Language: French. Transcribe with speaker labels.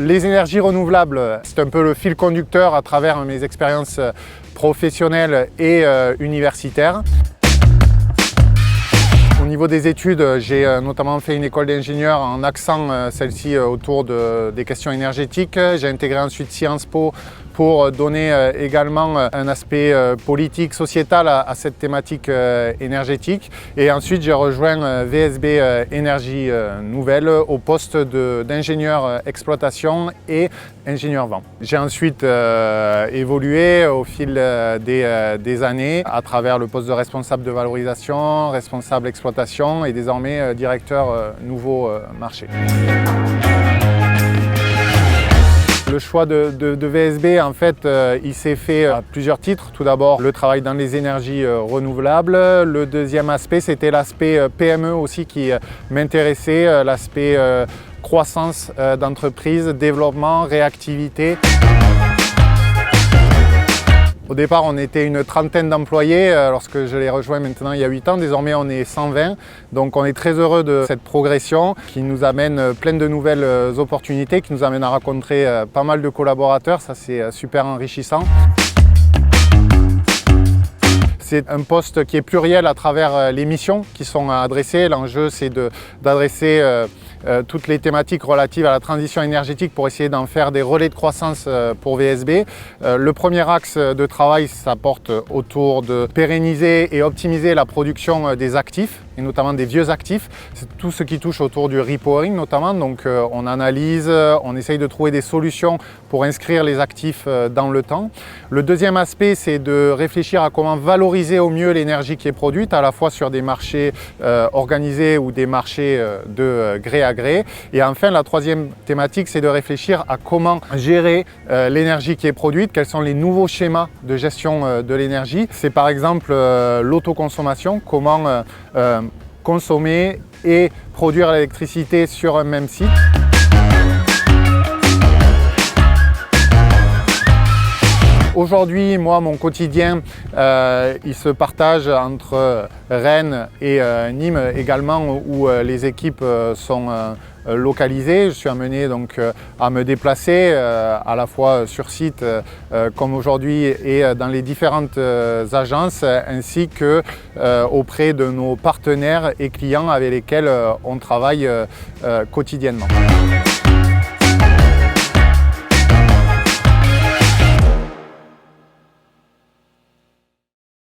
Speaker 1: Les énergies renouvelables, c'est un peu le fil conducteur à travers mes expériences professionnelles et universitaires. Au niveau des études, j'ai notamment fait une école d'ingénieur en axant celle-ci autour des questions énergétiques. J'ai intégré ensuite Sciences Po pour donner également un aspect politique, sociétal à cette thématique énergétique. Et ensuite, j'ai rejoint VSB Énergie Nouvelle au poste d'ingénieur exploitation et ingénieur vent. J'ai ensuite évolué au fil des années à travers le poste de responsable de valorisation, responsable exploitation et désormais directeur nouveau marché. Le choix de VSB, en fait, il s'est fait à plusieurs titres. Tout d'abord, le travail dans les énergies renouvelables. Le deuxième aspect, c'était l'aspect PME aussi qui m'intéressait, l'aspect croissance d'entreprise, développement, réactivité. Au départ, on était une trentaine d'employés lorsque je l'ai rejoint maintenant il y a 8 ans. Désormais, on est 120. Donc, on est très heureux de cette progression qui nous amène plein de nouvelles opportunités, qui nous amène à rencontrer pas mal de collaborateurs. Ça, c'est super enrichissant. C'est un poste qui est pluriel à travers les missions qui sont adressées. L'enjeu, c'est d'adresser toutes les thématiques relatives à la transition énergétique pour essayer d'en faire des relais de croissance pour VSB. Le premier axe de travail, ça porte autour de pérenniser et optimiser la production des actifs, et notamment des vieux actifs. C'est tout ce qui touche autour du repowering notamment. Donc on analyse, on essaye de trouver des solutions pour inscrire les actifs dans le temps. Le deuxième aspect, c'est de réfléchir à comment valoriser au mieux l'énergie qui est produite, à la fois sur des marchés organisés ou des marchés de gré à gré. Et enfin, la troisième thématique, c'est de réfléchir à comment gérer l'énergie qui est produite, quels sont les nouveaux schémas de gestion de l'énergie. C'est par exemple l'autoconsommation, comment consommer et produire l'électricité sur un même site. Aujourd'hui, moi, mon quotidien, il se partage entre Rennes et Nîmes également, où les équipes sont localisées. Je suis amené donc à me déplacer à la fois sur site comme aujourd'hui et dans les différentes agences, ainsi que auprès de nos partenaires et clients avec lesquels on travaille quotidiennement.